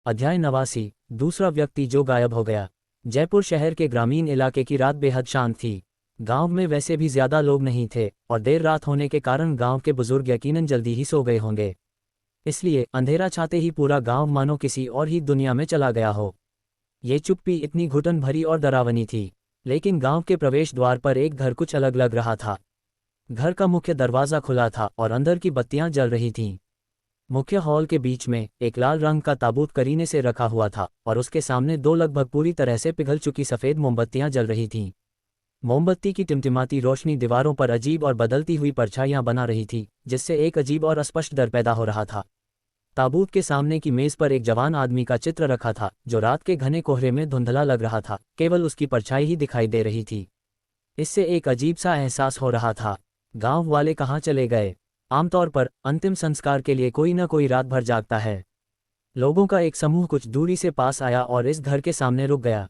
अध्याय 89। दूसरा व्यक्ति जो गायब हो गया। जयपुर शहर के ग्रामीण इलाके की रात बेहद शांत थी। गांव में वैसे भी ज्यादा लोग नहीं थे और देर रात होने के कारण गांव के बुजुर्ग यकीनन जल्दी ही सो गए होंगे। इसलिए अंधेरा छाते ही पूरा गांव मानो किसी और ही दुनिया में चला गया हो। ये चुप्पी इतनी घुटन भरी और डरावनी थी। लेकिन गांव के प्रवेश द्वार पर एक घर कुछ अलग लग रहा था। घर का मुख्य दरवाजा खुला था और अंदर की बत्तियां जल रही थीं। मुख्य हॉल के बीच में एक लाल रंग का ताबूत करीने से रखा हुआ था और उसके सामने दो लगभग पूरी तरह से पिघल चुकी सफ़ेद मोमबत्तियां जल रही थीं। मोमबत्ती की टिमटिमाती रोशनी दीवारों पर अजीब और बदलती हुई परछाइयां बना रही थी, जिससे एक अजीब और अस्पष्ट डर पैदा हो रहा था। ताबूत के सामने की मेज़ पर एक जवान आदमी का चित्र रखा था, जो रात के घने कोहरे में धुंधला लग रहा था। केवल उसकी परछाई ही दिखाई दे रही थी। इससे एक अजीब सा एहसास हो रहा था, गांव वाले कहाँ चले गए। आमतौर पर अंतिम संस्कार के लिए कोई न कोई रात भर जागता है। लोगों का एक समूह कुछ दूरी से पास आया और इस घर के सामने रुक गया।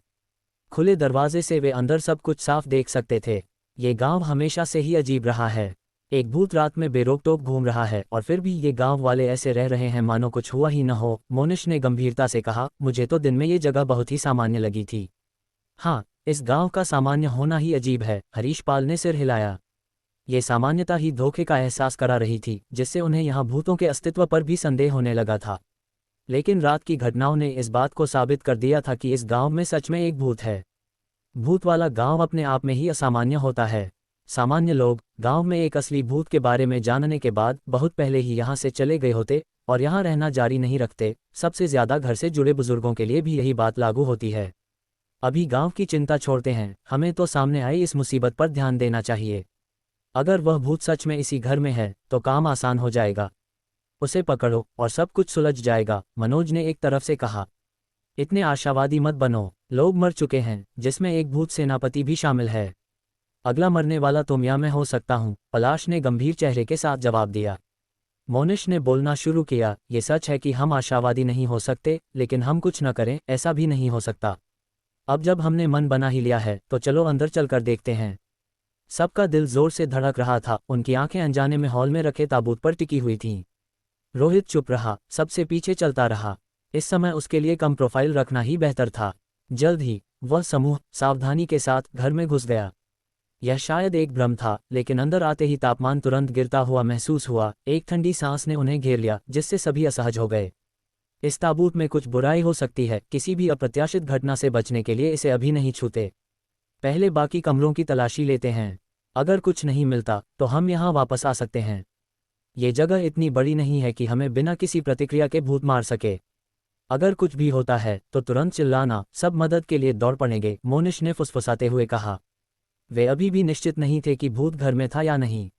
खुले दरवाजे से वे अंदर सब कुछ साफ देख सकते थे। ये गांव हमेशा से ही अजीब रहा है। एक भूत रात में बेरोक-टोक घूम रहा है और फिर भी ये गांव वाले ऐसे रह रहे हैं मानो कुछ हुआ ही न हो। मोनिश ने गंभीरता से कहा, मुझे तो दिन में ये जगह बहुत ही सामान्य लगी थी। हाँ, इस गांव का सामान्य होना ही अजीब है। हरीशपाल ने सिर हिलाया। ये सामान्यता ही धोखे का एहसास करा रही थी, जिससे उन्हें यहाँ भूतों के अस्तित्व पर भी संदेह होने लगा था। लेकिन रात की घटनाओं ने इस बात को साबित कर दिया था कि इस गांव में सच में एक भूत है। भूत वाला गांव अपने आप में ही असामान्य होता है। सामान्य लोग गांव में एक असली भूत के बारे में जानने के बाद बहुत पहले ही यहाँ से चले गए होते और यहाँ रहना जारी नहीं रखते। सबसे ज्यादा घर से जुड़े बुजुर्गों के लिए भी यही बात लागू होती है। अभी गांव की चिंता छोड़ते हैं, हमें तो सामने आई इस मुसीबत पर ध्यान देना चाहिए। अगर वह भूत सच में इसी घर में है तो काम आसान हो जाएगा। उसे पकड़ो और सब कुछ सुलझ जाएगा, मनोज ने एक तरफ से कहा। इतने आशावादी मत बनो, लोग मर चुके हैं, जिसमें एक भूत सेनापति भी शामिल है। अगला मरने वाला तो मैं हो सकता हूँ, पलाश ने गंभीर चेहरे के साथ जवाब दिया। मोनिश ने बोलना शुरू किया, ये सच है कि हम आशावादी नहीं हो सकते, लेकिन हम कुछ न करें ऐसा भी नहीं हो सकता। अब जब हमने मन बना ही लिया है तो चलो अंदर चलकर देखते हैं। सबका दिल जोर से धड़क रहा था। उनकी आंखें अनजाने में हॉल में रखे ताबूत पर टिकी हुई थीं। रोहित चुप रहा, सबसे पीछे चलता रहा। इस समय उसके लिए कम प्रोफाइल रखना ही बेहतर था। जल्द ही वह समूह सावधानी के साथ घर में घुस गया। यह शायद एक भ्रम था, लेकिन अंदर आते ही तापमान तुरंत गिरता हुआ महसूस हुआ। एक ठंडी सांस ने उन्हें घेर लिया, जिससे सभी असहज हो गए। इस ताबूत में कुछ बुराई हो सकती है। किसी भी अप्रत्याशित घटना से बचने के लिए इसे अभी नहीं छूते। पहले बाकी कमरों की तलाशी लेते हैं। अगर कुछ नहीं मिलता तो हम यहाँ वापस आ सकते हैं। ये जगह इतनी बड़ी नहीं है कि हमें बिना किसी प्रतिक्रिया के भूत मार सके। अगर कुछ भी होता है तो तुरंत चिल्लाना, सब मदद के लिए दौड़ पड़ेंगे, मोनिश ने फुसफुसाते हुए कहा। वे अभी भी निश्चित नहीं थे कि भूत घर में था या नहीं।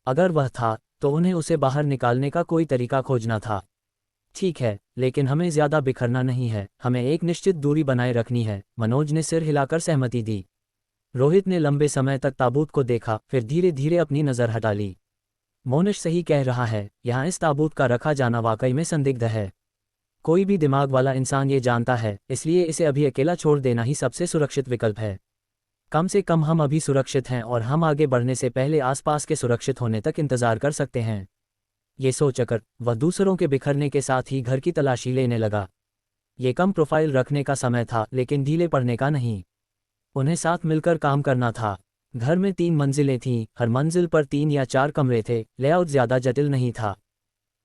अगर वह था तो उन्हें उसे बाहर निकालने का कोई तरीका खोजना था। ठीक है, लेकिन हमें ज्यादा बिखरना नहीं है, हमें एक निश्चित दूरी बनाए रखनी है, मनोज ने सिर हिलाकर सहमति दी। रोहित ने लंबे समय तक ताबूत को देखा, फिर धीरे धीरे अपनी नज़र हटा ली। मोनिश सही कह रहा है, यहाँ इस ताबूत का रखा जाना वाकई में संदिग्ध है। कोई भी दिमाग वाला इंसान ये जानता है, इसलिए इसे अभी अकेला छोड़ देना ही सबसे सुरक्षित विकल्प है। कम से कम हम अभी सुरक्षित हैं और हम आगे बढ़ने से पहले आसपास के सुरक्षित होने तक इंतजार कर सकते हैं। ये सोचकर वह दूसरों के बिखरने के साथ ही घर की तलाशी लेने लगा। ये कम प्रोफाइल रखने का समय था, लेकिन ढीले पड़ने का नहीं। उन्हें साथ मिलकर काम करना था। घर में 3 मंजिलें थीं, हर मंजिल पर 3 या 4 कमरे थे। लेआउट ज्यादा जटिल नहीं था।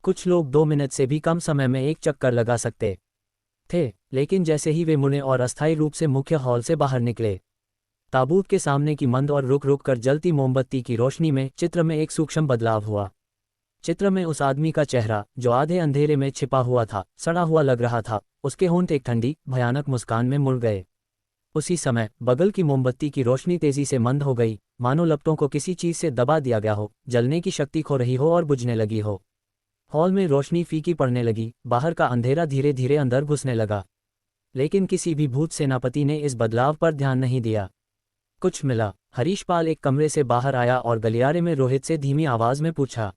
कुछ लोग 2 मिनट से भी कम समय में एक चक्कर लगा सकते थे, लेकिन जैसे ही वे मुड़े और अस्थायी रूप से मुख्य हॉल से बाहर निकले, ताबूत के सामने की मंद और रुक रुक कर जलती मोमबत्ती की रोशनी में चित्र में एक सूक्ष्म बदलाव हुआ। चित्र में उस आदमी का चेहरा, जो आधे अंधेरे में छिपा हुआ था, सड़ा हुआ लग रहा था। उसके होंठ एक ठंडी भयानक मुस्कान में मुड़ गए। उसी समय बगल की मोमबत्ती की रोशनी तेजी से मंद हो गई, मानो लपटों को किसी चीज से दबा दिया गया हो, जलने की शक्ति खो रही हो और बुझने लगी हो। हॉल में रोशनी फीकी पड़ने लगी, बाहर का अंधेरा धीरे धीरे अंदर घुसने लगा। लेकिन किसी भी भूत सेनापति ने इस बदलाव पर ध्यान नहीं दिया। कुछ मिला? हरीशपाल एक कमरे से बाहर आया और गलियारे में रोहित से धीमी आवाज में पूछा।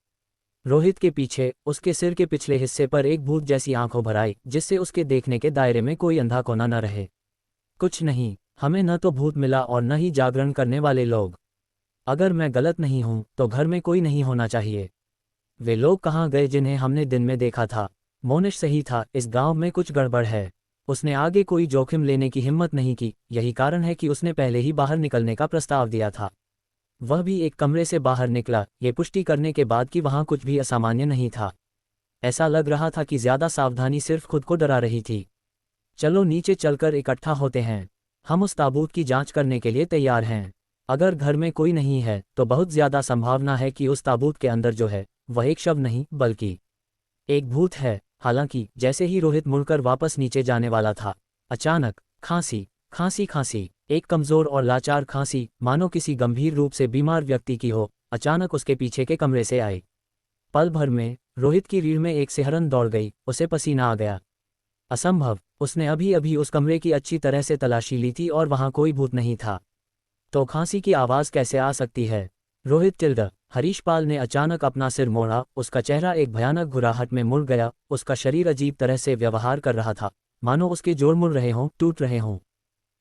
रोहित के पीछे उसके सिर के पिछले हिस्से पर एक भूत जैसी आंखों भर आई, जिससे उसके देखने के दायरे में कोई अंधा कोना न रहे। कुछ नहीं, हमें न तो भूत मिला और न ही जागरण करने वाले लोग। अगर मैं गलत नहीं हूं तो घर में कोई नहीं होना चाहिए। वे लोग कहाँ गए जिन्हें हमने दिन में देखा था? मोनिश सही था, इस गांव में कुछ गड़बड़ है। उसने आगे कोई जोखिम लेने की हिम्मत नहीं की, यही कारण है कि उसने पहले ही बाहर निकलने का प्रस्ताव दिया था। वह भी एक कमरे से बाहर निकला, ये पुष्टि करने के बाद कि वहां कुछ भी असामान्य नहीं था। ऐसा लग रहा था कि ज्यादा सावधानी सिर्फ खुद को डरा रही थी। चलो नीचे चलकर इकट्ठा होते हैं, हम उस ताबूत की जांच करने के लिए तैयार हैं। अगर घर में कोई नहीं है तो बहुत ज्यादा संभावना है कि उस ताबूत के अंदर जो है वह एक शव नहीं बल्कि एक भूत है। हालांकि जैसे ही रोहित मुड़कर वापस नीचे जाने वाला था, अचानक खांसी खांसी खांसी, एक कमजोर और लाचार खांसी, मानो किसी गंभीर रूप से बीमार व्यक्ति की हो, अचानक उसके पीछे के कमरे से आई। पल भर में रोहित की रीढ़ में एक सिहरन दौड़ गई, उसे पसीना आ गया। असंभव, उसने अभी अभी उस कमरे की अच्छी तरह से तलाशी ली थी और वहां कोई भूत नहीं था। तो खांसी की आवाज कैसे आ सकती है? रोहित टिल्ड। हरीशपाल ने अचानक अपना सिर मोड़ा, उसका चेहरा एक भयानक घुराहट में मुड़ गया, उसका शरीर अजीब तरह से व्यवहार कर रहा था, मानो उसके जोड़ मुड़ रहे हों, टूट रहे हों।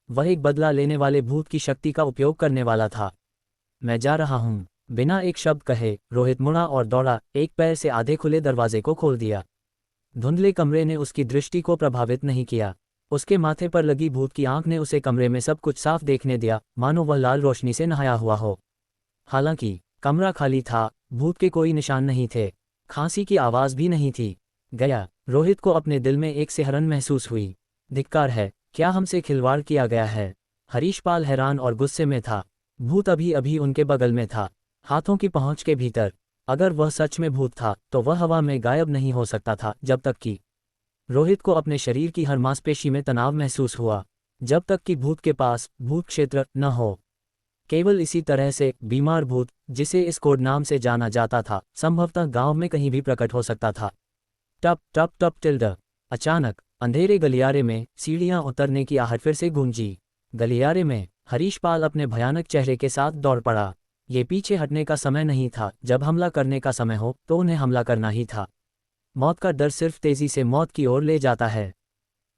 वह एक बदला लेने वाले भूत की शक्ति का उपयोग करने वाला था। मैं जा रहा हूं। बिना एक शब्द कहे रोहित मुड़ा और दौड़ा, एक पैर से आधे खुले दरवाजे को खोल दिया। धुंधले कमरे ने उसकी दृष्टि को प्रभावित नहीं किया। उसके माथे पर लगी भूत की आंख ने उसे कमरे में सब कुछ साफ देखने दिया, मानो वह लाल रोशनी से नहाया हुआ हो। हालांकि कमरा खाली था, भूत के कोई निशान नहीं थे, खांसी की आवाज भी नहीं थी। गया। रोहित को अपने दिल में एक सिहरन महसूस हुई। धिक्कार है, क्या हमसे खिलवाड़ किया गया है? हरीशपाल हैरान और गुस्से में था। भूत अभी अभी उनके बगल में था, हाथों की पहुंच के भीतर। अगर वह सच में भूत था तो वह हवा में गायब नहीं हो सकता था जब तक कि रोहित को अपने शरीर की हर मांसपेशी में तनाव महसूस हुआ, जब तक कि भूत के पास भूत क्षेत्र न हो। केवल इसी तरह से बीमार भूत, जिसे इस कोड नाम से जाना जाता था, संभवतः गांव में कहीं भी प्रकट हो सकता था। टप टप टप टिल्ड। अचानक अंधेरे गलियारे में सीढ़ियां उतरने की आहट फिर से गूंजी। गलियारे में हरीशपाल अपने भयानक चेहरे के साथ दौड़ पड़ा। ये पीछे हटने का समय नहीं था, जब हमला करने का समय हो तो उन्हें हमला करना ही था। मौत का डर सिर्फ तेजी से मौत की ओर ले जाता है।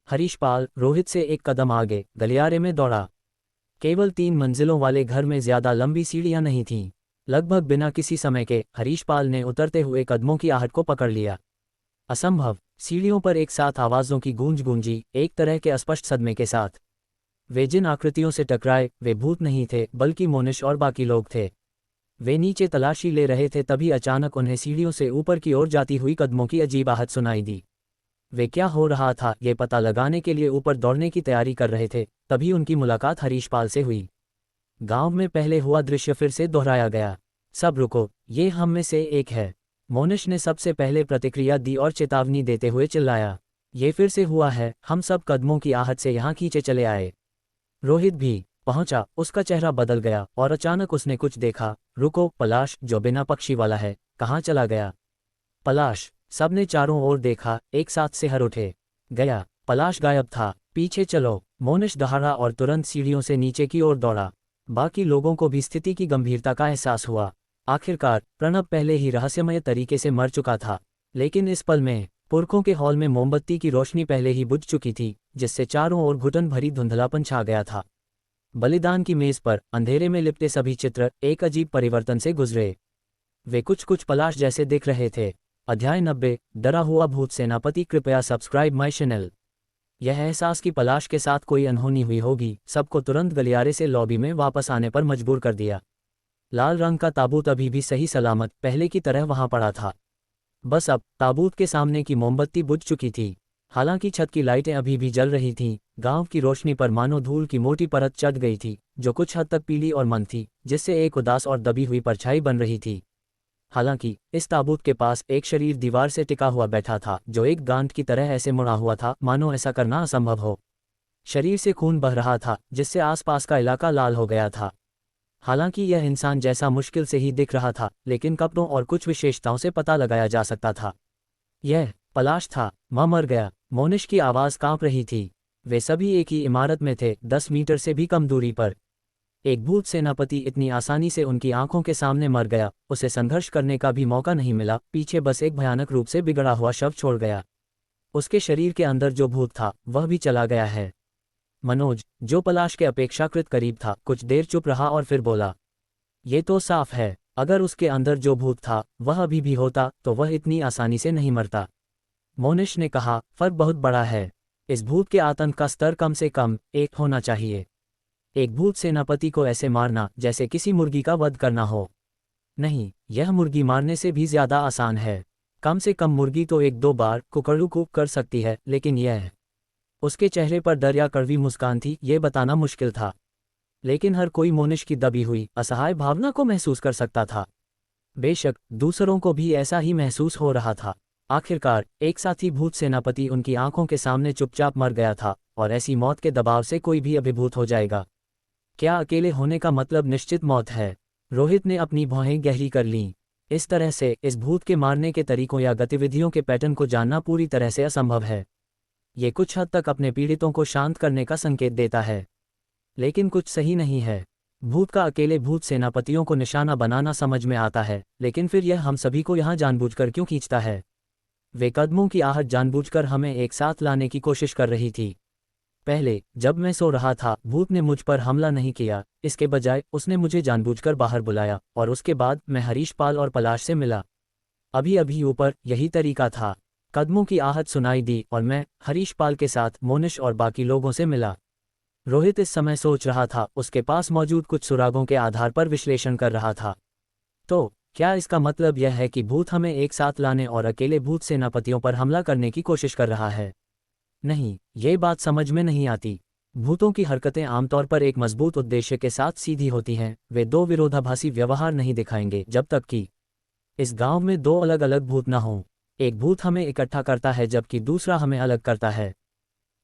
हरीशपाल रोहित से एक कदम आगे गलियारे में दौड़ा। केवल 3 मंजिलों वाले घर में ज्यादा लंबी सीढ़ियां नहीं थीं। लगभग बिना किसी समय के हरीशपाल ने उतरते हुए कदमों की आहट को पकड़ लिया। असंभव, सीढ़ियों पर एक साथ आवाजों की गूंज गूंजी, एक तरह के अस्पष्ट सदमे के साथ। वे जिन आकृतियों से टकराए वे भूत नहीं थे बल्कि मोनिश और बाकी लोग थे। वे नीचे तलाशी ले रहे थे, तभी अचानक उन्हें सीढ़ियों से ऊपर की ओर जाती हुई कदमों की अजीब आहट सुनाई दी। वे क्या हो रहा था ये पता लगाने के लिए ऊपर दौड़ने की तैयारी कर रहे थे, तभी उनकी मुलाकात हरीशपाल से हुई। गांव में पहले हुआ दृश्य फिर से दोहराया गया। सब रुको, ये हम में से एक है। मोनिश ने सबसे पहले प्रतिक्रिया दी और चेतावनी देते हुए चिल्लाया, ये फिर से हुआ है। हम सब कदमों की आहट से यहाँ खींचे चले आए। रोहित भी पहुंचा, उसका चेहरा बदल गया और अचानक उसने कुछ देखा। रुको, पलाश जो बिना पक्षी वाला है, कहाँ चला गया? पलाश। सबने चारों ओर देखा, एक साथ से हर उठे। गया, पलाश गायब था। पीछे चलो, मोनिश दहाड़ा और तुरंत सीढ़ियों से नीचे की ओर दौड़ा। बाकी लोगों को भी स्थिति की गंभीरता का एहसास हुआ। आखिरकार प्रणब पहले ही रहस्यमय तरीके से मर चुका था, लेकिन इस पल में पुरखों के हॉल में मोमबत्ती की रोशनी पहले ही बुझ चुकी थी, जिससे चारों ओर घुटन भरी धुंधलापन छा गया था। बलिदान की मेज पर अंधेरे में लिपटे सभी चित्र एक अजीब परिवर्तन से गुजरे। वे कुछ कुछ पलाश जैसे दिख रहे थे। अध्याय 90, डरा हुआ भूत सेनापति। कृपया सब्सक्राइब माई चैनल। यह एहसास कि पलाश के साथ कोई अनहोनी हुई होगी सबको तुरंत गलियारे से लॉबी में वापस आने पर मजबूर कर दिया। लाल रंग का ताबूत अभी भी सही सलामत पहले की तरह वहां पड़ा था। बस अब ताबूत के सामने की मोमबत्ती बुझ चुकी थी। हालांकि छत की लाइटें अभी भी जल रही थीं, गांव की रोशनी पर मानो धूल की मोटी परत चढ़ गई थी, जो कुछ हद तक पीली और मंद थी, जिससे एक उदास और दबी हुई परछाई बन रही थी। हालांकि इस ताबूत के पास एक शरीर दीवार से टिका हुआ बैठा था, जो एक गांठ की तरह ऐसे मुड़ा हुआ था मानो ऐसा करना असंभव हो। शरीर से खून बह रहा था, जिससे आसपास का इलाका लाल हो गया था। हालांकि यह इंसान जैसा मुश्किल से ही दिख रहा था, लेकिन कपड़ों और कुछ विशेषताओं से पता लगाया जा सकता था। यह पलाश था। मां मर गया। मोनिश की आवाज कांप रही थी। वे सभी एक ही इमारत में थे, 10 मीटर से भी कम दूरी पर। एक भूत सेनापति इतनी आसानी से उनकी आंखों के सामने मर गया, उसे संघर्ष करने का भी मौका नहीं मिला, पीछे बस एक भयानक रूप से बिगड़ा हुआ शव छोड़ गया। उसके शरीर के अंदर जो भूत था वह भी चला गया है। मनोज, जो पलाश के अपेक्षाकृत करीब था, कुछ देर चुप रहा और फिर बोला, ये तो साफ है, अगर उसके अंदर जो भूत था वह अभी भी होता तो वह इतनी आसानी से नहीं मरता। मोनिश ने कहा, फर्क बहुत बड़ा है। इस भूत के आतंक का स्तर कम से कम 1 होना चाहिए। एक भूत सेनापति को ऐसे मारना जैसे किसी मुर्गी का वध करना हो। नहीं, यह मुर्गी मारने से भी ज्यादा आसान है। कम से कम मुर्गी तो 1-2 बार कुकड़ू कूक कर सकती है, लेकिन यह। उसके चेहरे पर डर या कड़वी मुस्कान थी, ये बताना मुश्किल था। लेकिन हर कोई मोनिश की दबी हुई असहाय भावना को महसूस कर सकता था। बेशक दूसरों को भी ऐसा ही महसूस हो रहा था। आखिरकार एक साथी भूत सेनापति उनकी आंखों के सामने चुपचाप मर गया था, और ऐसी मौत के दबाव से कोई भी अभिभूत हो जाएगा। क्या अकेले होने का मतलब निश्चित मौत है? रोहित ने अपनी भौहें गहरी कर लीं। इस तरह से इस भूत के मारने के तरीकों या गतिविधियों के पैटर्न को जानना पूरी तरह से असंभव है। ये कुछ हद तक अपने पीड़ितों को शांत करने का संकेत देता है, लेकिन कुछ सही नहीं है। भूत का अकेले भूत सेनापतियों को निशाना बनाना समझ में आता है, लेकिन फिर यह हम सभी को यहाँ जानबूझकर क्यों खींचता है? वे कदमों की आहट जानबूझकर हमें एक साथ लाने की कोशिश कर रही थी। पहले जब मैं सो रहा था, भूत ने मुझ पर हमला नहीं किया, इसके बजाय उसने मुझे जानबूझकर बाहर बुलाया, और उसके बाद मैं हरीश पाल और पलाश से मिला। अभी अभी ऊपर यही तरीका था। कदमों की आहट सुनाई दी और मैं हरीश पाल के साथ मोनिश और बाकी लोगों से मिला। रोहित इस समय सोच रहा था, उसके पास मौजूद कुछ सुरागों के आधार पर विश्लेषण कर रहा था। तो क्या इसका मतलब यह है कि भूत हमें एक साथ लाने और अकेले भूत सेनापतियों पर हमला करने की कोशिश कर रहा है? नहीं, ये बात समझ में नहीं आती। भूतों की हरकतें आमतौर पर एक मजबूत उद्देश्य के साथ सीधी होती हैं। वे दो विरोधाभासी व्यवहार नहीं दिखाएंगे जब तक कि इस गांव में दो अलग अलग भूत न हों। एक भूत हमें इकट्ठा करता है जबकि दूसरा हमें अलग करता है।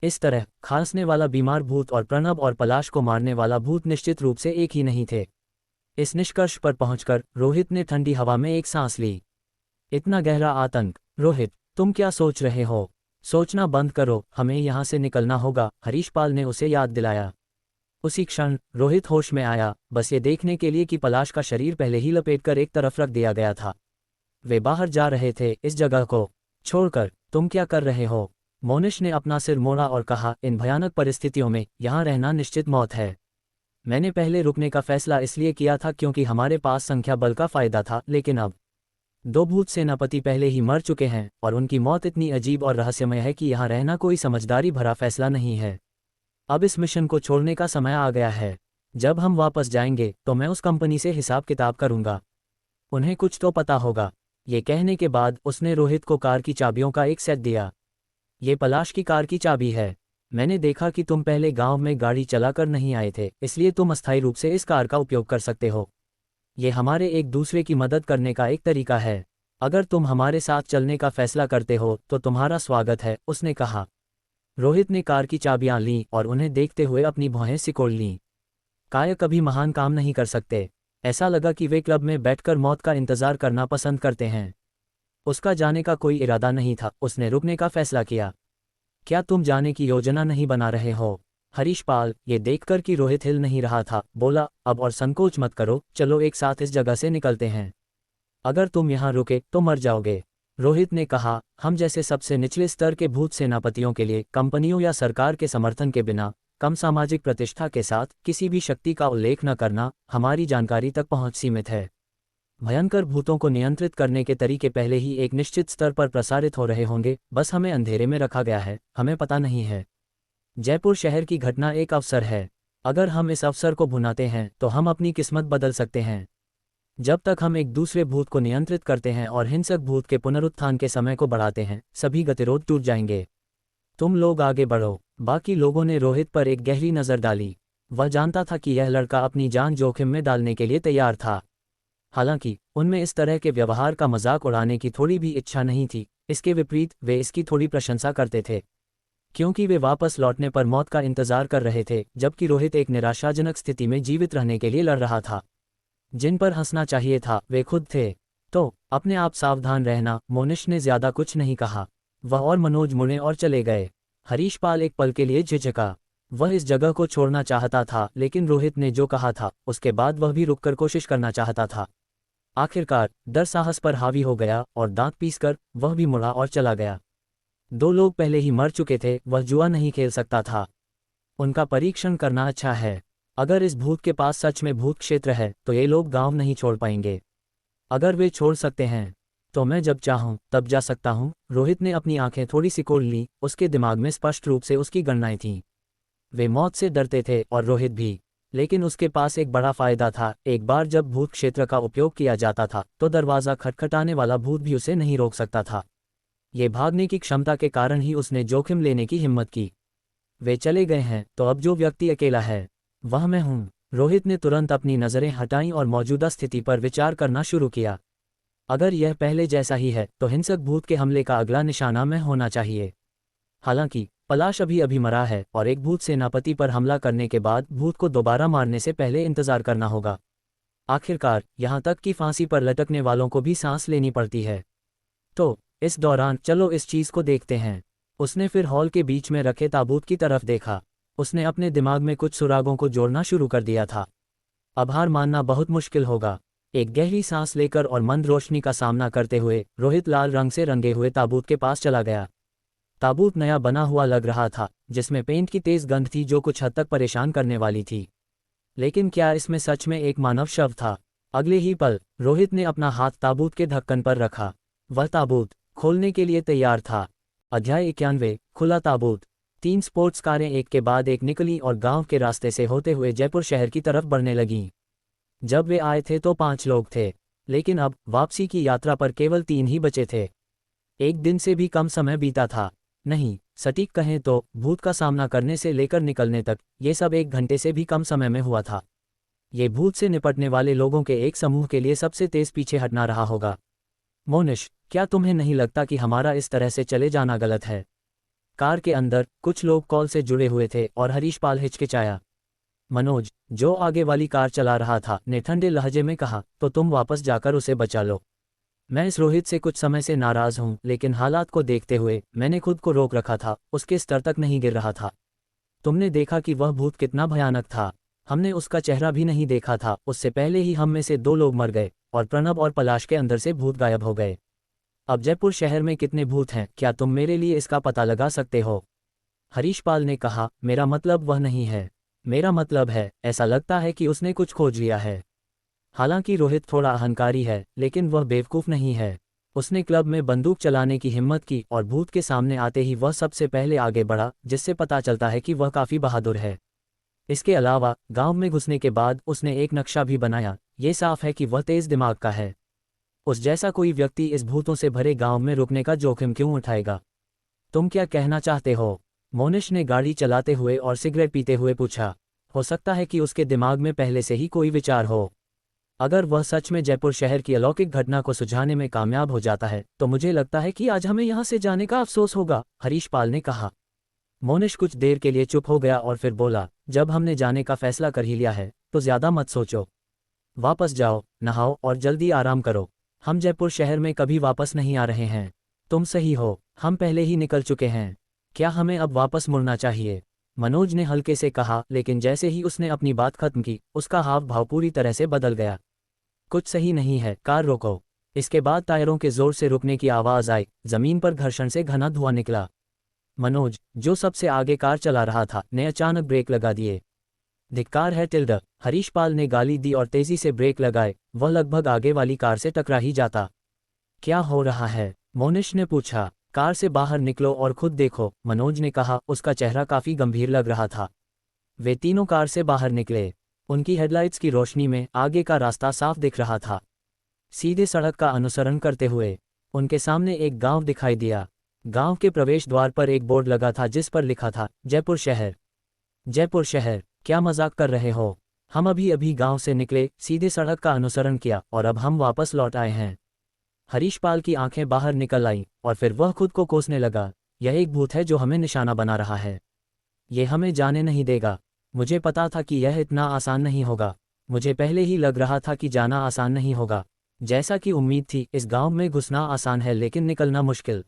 इस तरह खांसने वाला बीमार भूत और प्रणब और पलाश को मारने वाला भूत निश्चित रूप से एक ही नहीं थे। इस निष्कर्ष पर पहुंचकर रोहित ने ठंडी हवा में एक सांस ली। इतना गहरा आतंक। रोहित, तुम क्या सोच रहे हो? सोचना बंद करो, हमें यहाँ से निकलना होगा, हरीश पाल ने उसे याद दिलाया। उसी क्षण रोहित होश में आया, बस ये देखने के लिए कि पलाश का शरीर पहले ही लपेटकर एक तरफ रख दिया गया था। वे बाहर जा रहे थे, इस जगह को छोड़कर। तुम क्या कर रहे हो? मोनिश ने अपना सिर मोड़ा और कहा, इन भयानक परिस्थितियों में यहाँ रहना निश्चित मौत है। मैंने पहले रुकने का फैसला इसलिए किया था क्योंकि हमारे पास संख्या बल का फायदा था, लेकिन अब दो भूत सेनापति पहले ही मर चुके हैं और उनकी मौत इतनी अजीब और रहस्यमय है कि यहाँ रहना कोई समझदारी भरा फैसला नहीं है। अब इस मिशन को छोड़ने का समय आ गया है। जब हम वापस जाएंगे तो मैं उस कंपनी से हिसाब किताब करूंगा। उन्हें कुछ तो पता होगा। ये कहने के बाद उसने रोहित को कार की चाबियों का एक सेट दिया। ये पलाश की कार की चाबी है। मैंने देखा कि तुम पहले गांव में गाड़ी चलाकर नहीं आए थे, इसलिए तुम अस्थायी रूप से इस कार का उपयोग कर सकते हो। ये हमारे एक दूसरे की मदद करने का एक तरीका है। अगर तुम हमारे साथ चलने का फैसला करते हो तो तुम्हारा स्वागत है, उसने कहा। रोहित ने कार की चाबियां लीं और उन्हें देखते हुए अपनी भौहें सिकोड़ लीं। काय कभी महान काम नहीं कर सकते। ऐसा लगा कि वे क्लब में बैठकर मौत का इंतजार करना पसंद करते हैं। उसका जाने का कोई इरादा नहीं था, उसने रुकने का फैसला किया। क्या तुम जाने की योजना नहीं बना रहे हो? हरीश पाल, ये देखकर कि रोहित हिल नहीं रहा था, बोला, अब और संकोच मत करो, चलो एक साथ इस जगह से निकलते हैं। अगर तुम यहाँ रुके तो मर जाओगे। रोहित ने कहा, हम जैसे सबसे निचले स्तर के भूत सेनापतियों के लिए कंपनियों या सरकार के समर्थन के बिना, कम सामाजिक प्रतिष्ठा के साथ किसी भी शक्ति का उल्लेख न करना, हमारी जानकारी तक पहुँच सीमित है। भयंकर भूतों को नियंत्रित करने के तरीके पहले ही एक निश्चित स्तर पर प्रसारित हो रहे होंगे, बस हमें अंधेरे में रखा गया है, हमें पता नहीं है। जयपुर शहर की घटना एक अवसर है। अगर हम इस अवसर को भुनाते हैं तो हम अपनी किस्मत बदल सकते हैं। जब तक हम एक दूसरे भूत को नियंत्रित करते हैं और हिंसक भूत के पुनरुत्थान के समय को बढ़ाते हैं, सभी गतिरोध टूट जाएंगे। तुम लोग आगे बढ़ो। बाकी लोगों ने रोहित पर एक गहरी नज़र डाली। वह जानता था कि यह लड़का अपनी जान जोखिम में डालने के लिए तैयार था। हालांकि उनमें इस तरह के व्यवहार का मजाक उड़ाने की थोड़ी भी इच्छा नहीं थी। इसके विपरीत वे इसकी थोड़ी प्रशंसा करते थे, क्योंकि वे वापस लौटने पर मौत का इंतजार कर रहे थे, जबकि रोहित एक निराशाजनक स्थिति में जीवित रहने के लिए लड़ रहा था। जिन पर हंसना चाहिए था वे खुद थे। तो अपने आप सावधान रहना, मोनिश ने ज्यादा कुछ नहीं कहा। वह और मनोज मुड़े और चले गए। हरीश पाल एक पल के लिए झिझका। वह इस जगह को छोड़ना चाहता था, लेकिन रोहित ने जो कहा था उसके बाद वह भी रुककर कोशिश करना चाहता था। आखिरकार डर साहस पर हावी हो गया और दांत पीसकर वह भी मुड़ा और चला गया। दो लोग पहले ही मर चुके थे, वह जुआ नहीं खेल सकता था। उनका परीक्षण करना अच्छा है। अगर इस भूत के पास सच में भूत क्षेत्र है तो ये लोग गांव नहीं छोड़ पाएंगे। अगर वे छोड़ सकते हैं तो मैं जब चाहूं तब जा सकता हूं। रोहित ने अपनी आंखें थोड़ी सिकोड़ ली, उसके दिमाग में स्पष्ट रूप से उसकी गणनाएं थीं। वे मौत से डरते थे और रोहित भी। लेकिन उसके पास एक बड़ा फायदा था, एक बार जब भूत क्षेत्र का उपयोग किया जाता था तो दरवाज़ा खटखटाने वाला भूत भी उसे नहीं रोक सकता था। ये भागने की क्षमता के कारण ही उसने जोखिम लेने की हिम्मत की। वे चले गए हैं तो अब जो व्यक्ति अकेला है वह मैं हूँ। रोहित ने तुरंत अपनी नज़रें हटाईं और मौजूदा स्थिति पर विचार करना शुरू किया। अगर यह पहले जैसा ही है तो हिंसक भूत के हमले का अगला निशाना मैं होना चाहिए। हालांकि पलाश अभी अभी मरा है और एक भूत सेनापति पर हमला करने के बाद भूत को दोबारा मारने से पहले इंतजार करना होगा। आखिरकार यहाँ तक कि फांसी पर लटकने वालों को भी सांस लेनी पड़ती है। तो इस दौरान चलो इस चीज़ को देखते हैं। उसने फिर हॉल के बीच में रखे ताबूत की तरफ देखा। उसने अपने दिमाग में कुछ सुरागों को जोड़ना शुरू कर दिया था। अब हार मानना बहुत मुश्किल होगा। एक गहरी सांस लेकर और मंद रोशनी का सामना करते हुए रोहित लाल रंग से रंगे हुए ताबूत के पास चला गया। ताबूत नया बना हुआ लग रहा था, जिसमें पेंट की तेज गंध थी जो कुछ हद तक परेशान करने वाली थी। लेकिन क्या इसमें सच में एक मानव शव था? अगले ही पल रोहित ने अपना हाथ ताबूत के ढक्कन पर रखा। वह ताबूत खोलने के लिए तैयार था। अध्याय 91 खुला ताबूत। 3 स्पोर्ट्स कारें एक के बाद एक निकली और गांव के रास्ते से होते हुए जयपुर शहर की तरफ बढ़ने लगीं। जब वे आए थे तो 5 लोग थे, लेकिन अब वापसी की यात्रा पर केवल 3 ही बचे थे। एक दिन से भी कम समय बीता था। नहीं, सटीक कहें तो भूत का सामना करने से लेकर निकलने तक ये सब 1 घंटे से भी कम समय में हुआ था। ये भूत से निपटने वाले लोगों के एक समूह के लिए सबसे तेज पीछे हटना रहा होगा। मोनिश, क्या तुम्हें नहीं लगता कि हमारा इस तरह से चले जाना गलत है? कार के अंदर कुछ लोग कॉल से जुड़े हुए थे और हरीश पाल हिचकिचाया। मनोज, जो आगे वाली कार चला रहा था, ने ठंडे लहजे में कहा, तो तुम वापस जाकर उसे बचा लो। मैं इस रोहित से कुछ समय से नाराज हूं, लेकिन हालात को देखते हुए मैंने खुद को रोक रखा था, उसके स्तर तक नहीं गिर रहा था। तुमने देखा कि वह भूत कितना भयानक था। हमने उसका चेहरा भी नहीं देखा था, उससे पहले ही हम में से 2 लोग मर गए और प्रणब और पलाश के अंदर से भूत गायब हो गए। अब जयपुर शहर में कितने भूत हैं, क्या तुम मेरे लिए इसका पता लगा सकते हो? हरीश पाल ने कहा, मेरा मतलब वह नहीं है। मेरा मतलब है, ऐसा लगता है कि उसने कुछ खोज लिया है। हालांकि रोहित थोड़ा अहंकारी है, लेकिन वह बेवकूफ़ नहीं है। उसने क्लब में बंदूक चलाने की हिम्मत की और भूत के सामने आते ही वह सबसे पहले आगे बढ़ा, जिससे पता चलता है कि वह काफ़ी बहादुर है। इसके अलावा गांव में घुसने के बाद उसने एक नक्शा भी बनाया। ये साफ है कि वह तेज़ दिमाग का है। उस जैसा कोई व्यक्ति इस भूतों से भरे गांव में रुकने का जोखिम क्यों उठाएगा? तुम क्या कहना चाहते हो? मोनिश ने गाड़ी चलाते हुए और सिगरेट पीते हुए पूछा। हो सकता है कि उसके दिमाग में पहले से ही कोई विचार हो। अगर वह सच में जयपुर शहर की अलौकिक घटना को सुझाने में कामयाब हो जाता है तो मुझे लगता है कि आज हमें यहाँ से जाने का अफसोस होगा, हरीश पाल ने कहा। मोनिश कुछ देर के लिए चुप हो गया और फिर बोला, जब हमने जाने का फैसला कर ही लिया है तो ज़्यादा मत सोचो। वापस जाओ, नहाओ और जल्दी आराम करो। हम जयपुर शहर में कभी वापस नहीं आ रहे हैं। तुम सही हो, हम पहले ही निकल चुके हैं। क्या हमें अब वापस मुड़ना चाहिए? मनोज ने हल्के से कहा, लेकिन जैसे ही उसने अपनी बात खत्म की उसका हाव भाव पूरी तरह से बदल गया। कुछ सही नहीं है, कार रोको। इसके बाद टायरों के जोर से रुकने की आवाज़ आई। जमीन पर घर्षण से घना धुआं निकला। मनोज, जो सबसे आगे कार चला रहा था, ने अचानक ब्रेक लगा दिए। धिक्कार है टिल्डर, हरीश पाल ने गाली दी और तेजी से ब्रेक लगाए। वह लगभग आगे वाली कार से टकरा ही जाता। क्या हो रहा है? मोनिश ने पूछा। कार से बाहर निकलो और खुद देखो, मनोज ने कहा। उसका चेहरा काफी गंभीर लग रहा था। वे तीनों कार से बाहर निकले। उनकी हेडलाइट्स की रोशनी में आगे का रास्ता साफ दिख रहा था। सीधे सड़क का अनुसरण करते हुए उनके सामने एक गांव दिखाई दिया। गांव के प्रवेश द्वार पर एक बोर्ड लगा था जिस पर लिखा था, जयपुर शहर। जयपुर शहर? क्या मजाक कर रहे हो? हम अभी अभी गांव से निकले, सीधे सड़क का अनुसरण किया और अब हम वापस लौट आए हैं। हरीश पाल की आंखें बाहर निकल आईं और फिर वह खुद को कोसने लगा। यह एक भूत है जो हमें निशाना बना रहा है। ये हमें जाने नहीं देगा। मुझे पता था कि यह इतना आसान नहीं होगा। मुझे पहले ही लग रहा था कि जाना आसान नहीं होगा। जैसा कि उम्मीद थी, इस गांव में घुसना आसान है लेकिन निकलना मुश्किल।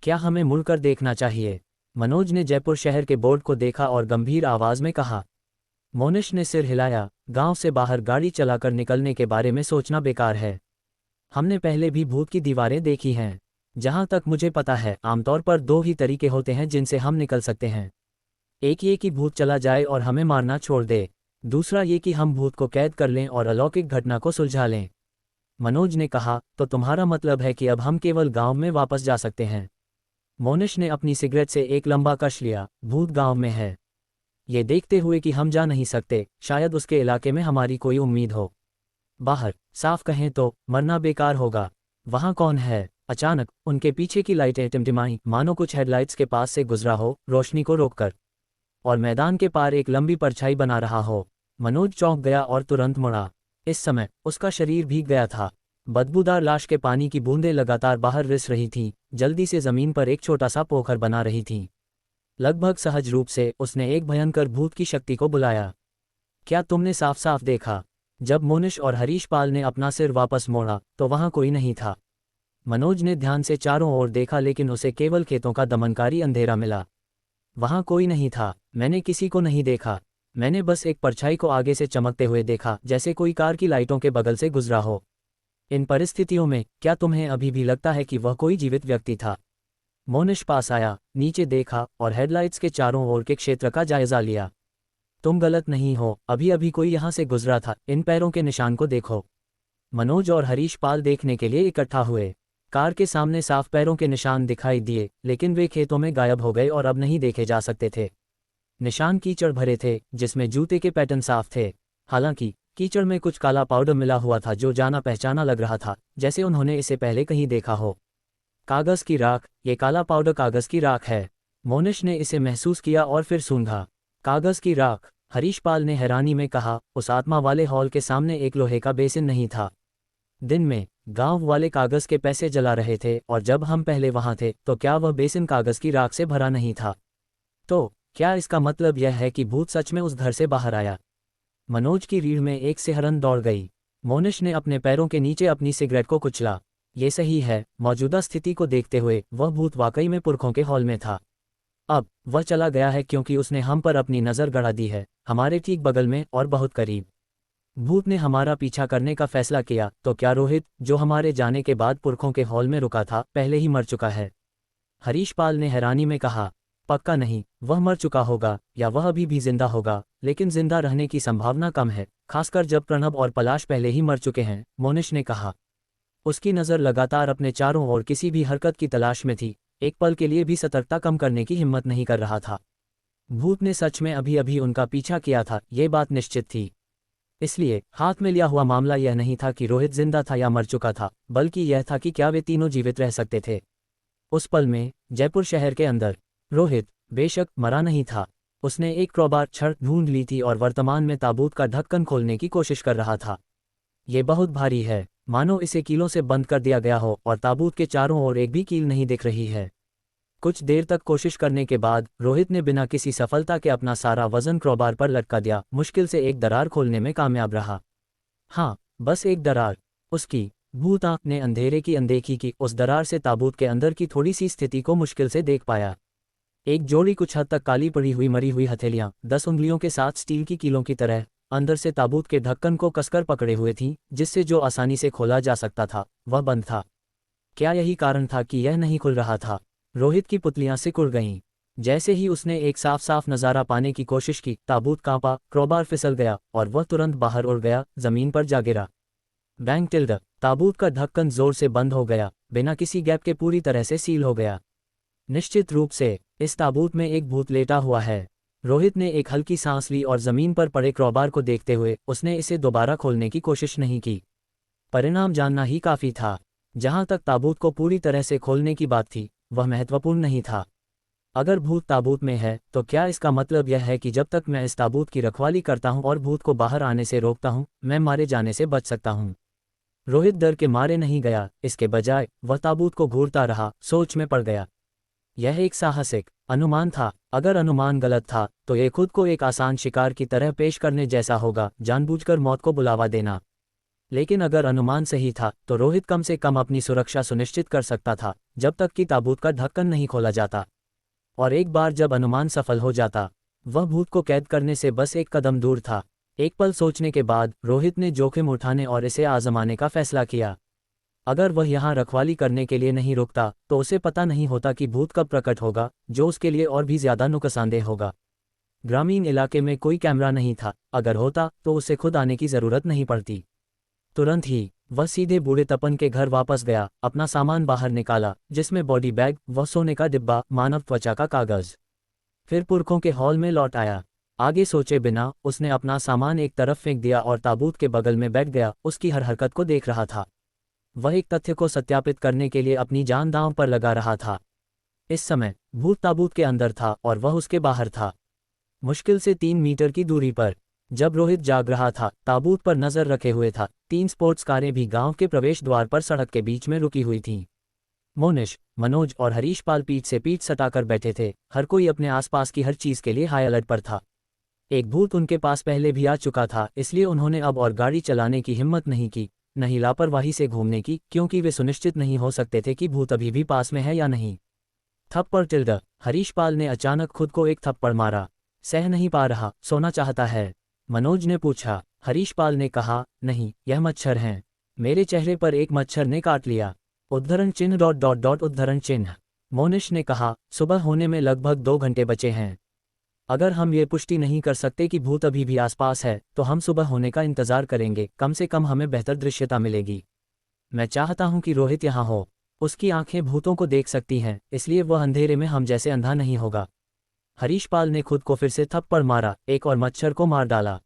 क्या हमें मुड़कर देखना चाहिए? मनोज ने जयपुर शहर के बोर्ड को देखा और गंभीर आवाज में कहा। मोनिश ने सिर हिलाया। गांव से बाहर गाड़ी चलाकर निकलने के बारे में सोचना बेकार है। हमने पहले भी भूत की दीवारें देखी हैं। जहां तक मुझे पता है, आमतौर पर 2 ही तरीके होते हैं जिनसे हम निकल सकते हैं। एक ये कि भूत चला जाए और हमें मारना छोड़ दे। दूसरा ये कि हम भूत को कैद कर लें और अलौकिक घटना को सुलझा लें। मनोज ने कहा, तो तुम्हारा मतलब है कि अब हम केवल गांव में वापस जा सकते हैं। मोनिश ने अपनी सिगरेट से एक लंबा कश लिया। भूत गांव में है। ये देखते हुए कि हम जा नहीं सकते, शायद उसके इलाके में हमारी कोई उम्मीद हो। बाहर, साफ कहें तो मरना बेकार होगा। वहां कौन है? अचानक उनके पीछे की लाइटें टिमटिमाईं, मानो कुछ हेडलाइट्स के पास से गुजरा हो, रोशनी को रोककर, और मैदान के पार एक लंबी परछाई बना रहा हो। मनोज चौंक गया और तुरंत मुड़ा। इस समय उसका शरीर भीग गया था। बदबूदार लाश के पानी की बूंदें लगातार बाहर रिस रही थीं, जल्दी से जमीन पर एक छोटा सा पोखर बना रही थीं। लगभग सहज रूप से उसने एक भयंकर भूत की शक्ति को बुलाया। क्या तुमने साफ साफ देखा? जब मोनिश और हरीश पाल ने अपना सिर वापस मोड़ा तो वहां कोई नहीं था। मनोज ने ध्यान से चारों ओर देखा, लेकिन उसे केवल खेतों का दमनकारी अंधेरा मिला। वहां कोई नहीं था। मैंने किसी को नहीं देखा। मैंने बस एक परछाई को आगे से चमकते हुए देखा, जैसे कोई कार की लाइटों के बगल से गुजरा हो। इन परिस्थितियों में क्या तुम्हें अभी भी लगता है कि वह कोई जीवित व्यक्ति था? मोनिश पास आया, नीचे देखा और हेडलाइट्स के चारों ओर के क्षेत्र का जायजा लिया। तुम गलत नहीं हो, अभी अभी कोई यहां से गुजरा था। इन पैरों के निशान को देखो। मनोज और हरीश पाल देखने के लिए इकट्ठा हुए। कार के सामने साफ पैरों के निशान दिखाई दिए, लेकिन वे खेतों में गायब हो गए और अब नहीं देखे जा सकते थे। निशान कीचड़ भरे थे, जिसमें जूते के पैटर्न साफ थे। हालांकि कीचड़ में कुछ काला पाउडर मिला हुआ था जो जाना पहचाना लग रहा था, जैसे उन्होंने इसे पहले कहीं देखा हो। कागज की राख, ये काला पाउडर कागज की राख है। मोनिश ने इसे महसूस किया और फिर सूंघा। कागज की राख, हरीश पाल ने हैरानी में कहा। उस आत्मा वाले हॉल के सामने एक लोहे का बेसिन नहीं था। दिन में गांव वाले कागज के पैसे जला रहे थे, और जब हम पहले वहां थे तो क्या वह बेसिन कागज की राख से भरा नहीं था? तो क्या इसका मतलब यह है कि भूत सच में उस घर से बाहर आया? मनोज की रीढ़ में एक सिहरन दौड़ गई। मोनिश ने अपने पैरों के नीचे अपनी सिगरेट को कुचला। ये सही है, मौजूदा स्थिति को देखते हुए वह भूत वाकई में पुरखों के हॉल में था। अब वह चला गया है क्योंकि उसने हम पर अपनी नज़र गड़ा दी है, हमारे ठीक बगल में और बहुत करीब। भूत ने हमारा पीछा करने का फैसला किया, तो क्या रोहित, जो हमारे जाने के बाद पुरखों के हॉल में रुका था, पहले ही मर चुका है? हरीश पाल ने हैरानी में कहा। पक्का नहीं, वह मर चुका होगा या वह अभी भी जिंदा होगा, लेकिन जिंदा रहने की संभावना कम है, खासकर जब प्रणब और पलाश पहले ही मर चुके हैं, मोनिश ने कहा। उसकी नज़र लगातार अपने चारों ओर किसी भी हरकत की तलाश में थी, एक पल के लिए भी सतर्कता कम करने की हिम्मत नहीं कर रहा था। भूत ने सच में अभी अभी उनका पीछा किया था, ये बात निश्चित थी। इसलिए हाथ में लिया हुआ मामला यह नहीं था कि रोहित जिंदा था या मर चुका था, बल्कि यह था कि क्या वे तीनों जीवित रह सकते थे। उस पल में जयपुर शहर के अंदर रोहित बेशक मरा नहीं था। उसने एक क्रॉबार छड़ ढूंढ ली थी और वर्तमान में ताबूत का ढक्कन खोलने की कोशिश कर रहा था। ये बहुत भारी है, मानो इसे कीलों से बंद कर दिया गया हो, और ताबूत के चारों ओर एक भी कील नहीं दिख रही है। कुछ देर तक कोशिश करने के बाद रोहित ने बिना किसी सफलता के अपना सारा वजन क्रॉबार पर लटका दिया। मुश्किल से एक दरार खोलने में कामयाब रहा। हाँ, बस एक दरार। उसकी भूत आंख ने अंधेरे की अनदेखी की उस दरार से ताबूत के अंदर की थोड़ी सी स्थिति को मुश्किल से देख पाया। एक जोड़ी कुछ हद तक काली पड़ी हुई मरी हुई हथेलियां 10 उंगलियों के साथ स्टील की कीलों की तरह अंदर से ताबूत के ढक्कन को कसकर पकड़े हुए थीं, जिससे जो आसानी से खोला जा सकता था वह बंद था। क्या यही कारण था कि यह नहीं खुल रहा था? रोहित की पुतलियां सिकुड़ गईं। जैसे ही उसने एक साफ साफ नज़ारा पाने की कोशिश की, ताबूत कांपा, क्रॉबार फिसल गया और वह तुरंत बाहर उड़ गया, जमीन पर जा गिरा। बैंग टिल्ड, ताबूत का ढक्कन जोर से बंद हो गया, बिना किसी गैप के पूरी तरह से सील हो गया। निश्चित रूप से इस ताबूत में एक भूत लेटा हुआ है। रोहित ने एक हल्की सांस ली और जमीन पर पड़े क्रॉबार को देखते हुए उसने इसे दोबारा खोलने की कोशिश नहीं की। परिणाम जानना ही काफी था। जहां तक ताबूत को पूरी तरह से खोलने की बात थी, वह महत्वपूर्ण नहीं था। अगर भूत ताबूत में है तो क्या इसका मतलब यह है कि जब तक मैं इस ताबूत की रखवाली करता हूं और भूत को बाहर आने से रोकता हूं, मैं मारे जाने से बच सकता हूं? रोहित डर के मारे नहीं गया, इसके बजाय वह ताबूत को घूरता रहा, सोच में पड़ गया। यह एक साहसिक अनुमान था। अगर अनुमान गलत था तो यह खुद को एक आसान शिकार की तरह पेश करने जैसा होगा, जानबूझकर मौत को बुलावा देना। लेकिन अगर अनुमान सही था तो रोहित कम से कम अपनी सुरक्षा सुनिश्चित कर सकता था जब तक कि ताबूत का ढक्कन नहीं खोला जाता। और एक बार जब अनुमान सफल हो जाता, वह भूत को कैद करने से बस एक कदम दूर था। एक पल सोचने के बाद रोहित ने जोखिम उठाने और इसे आजमाने का फैसला किया। अगर वह यहाँ रखवाली करने के लिए नहीं रुकता तो उसे पता नहीं होता कि भूत कब प्रकट होगा, जो उसके लिए और भी ज्यादा नुकसानदेह होगा। ग्रामीण इलाके में कोई कैमरा नहीं था, अगर होता तो उसे खुद आने की जरूरत नहीं पड़ती। तुरंत ही वह सीधे बूढ़े तपन के घर वापस गया, अपना सामान बाहर निकाला, जिसमें बॉडी बैग, वह सोने का डिब्बा, मानव त्वचा का कागज। फिर पुरखों के हॉल में लौट आया। आगे सोचे बिना उसने अपना सामान एक तरफ फेंक दिया और ताबूत के बगल में बैठ गया, उसकी हर हरकत को देख रहा था। वह एक तथ्य को सत्यापित करने के लिए अपनी जान दांव पर लगा रहा था। इस समय भूत ताबूत के अंदर था और वह उसके बाहर था, मुश्किल से 3 मीटर की दूरी पर। जब रोहित जाग रहा था, ताबूत पर नजर रखे हुए था, 3 स्पोर्ट्स कारें भी गांव के प्रवेश द्वार पर सड़क के बीच में रुकी हुई थीं। मोनिश, मनोज और हरीश पाल पीठ से पीठ सटाकर बैठे थे, हर कोई अपने आसपास की हर चीज के लिए हाई अलर्ट पर था। एक भूत उनके पास पहले भी आ चुका था, इसलिए उन्होंने अब और गाड़ी चलाने की हिम्मत नहीं की, नहीं लापरवाही से घूमने की, क्योंकि वे सुनिश्चित नहीं हो सकते थे कि भूत अभी भी पास में है या नहीं। थप्पड़ टिल्ड। हरीश पाल ने अचानक खुद को एक थप्पड़ मारा। सह नहीं पा रहा, सोना चाहता है? मनोज ने पूछा। हरीश पाल ने कहा, नहीं, यह मच्छर हैं। मेरे चेहरे पर एक मच्छर ने काट लिया। उद्धरण चिन्ह डॉट डॉट डॉट उद्धरण चिन्ह। मोनिश ने कहा, सुबह होने में लगभग 2 घंटे बचे हैं। अगर हम ये पुष्टि नहीं कर सकते कि भूत अभी भी आसपास है, तो हम सुबह होने का इंतजार करेंगे, कम से कम हमें बेहतर दृश्यता मिलेगी। मैं चाहता हूं कि रोहित यहाँ हो। उसकी आंखें भूतों को देख सकती हैं, इसलिए वह अंधेरे में हम जैसे अंधा नहीं होगा। हरीश पाल ने खुद को फिर से थप्पड़ मारा, एक और मच्छर को मार डाला।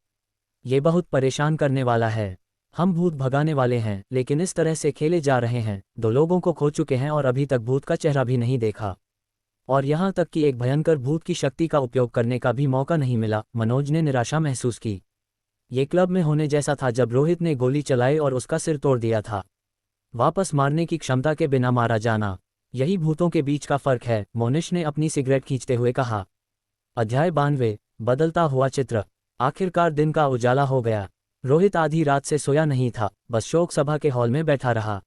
ये बहुत परेशान करने वाला है। हम भूत भगाने वाले हैं, लेकिन इस तरह से खेले जा रहे हैं। 2 लोगों को खो चुके हैं और अभी तक भूत का चेहरा भी नहीं देखा, और यहाँ तक कि एक भयंकर भूत की शक्ति का उपयोग करने का भी मौका नहीं मिला। मनोज ने निराशा महसूस की। ये क्लब में होने जैसा था जब रोहित ने गोली चलाई और उसका सिर तोड़ दिया था। वापस मारने की क्षमता के बिना मारा जाना, यही भूतों के बीच का फर्क है, मोनिश ने अपनी सिगरेट खींचते हुए कहा। अध्याय 92, बदलता हुआ चित्र। आखिरकार दिन का उजाला हो गया। रोहित आधी रात से सोया नहीं था, बस शोक सभा के हॉल में बैठा रहा।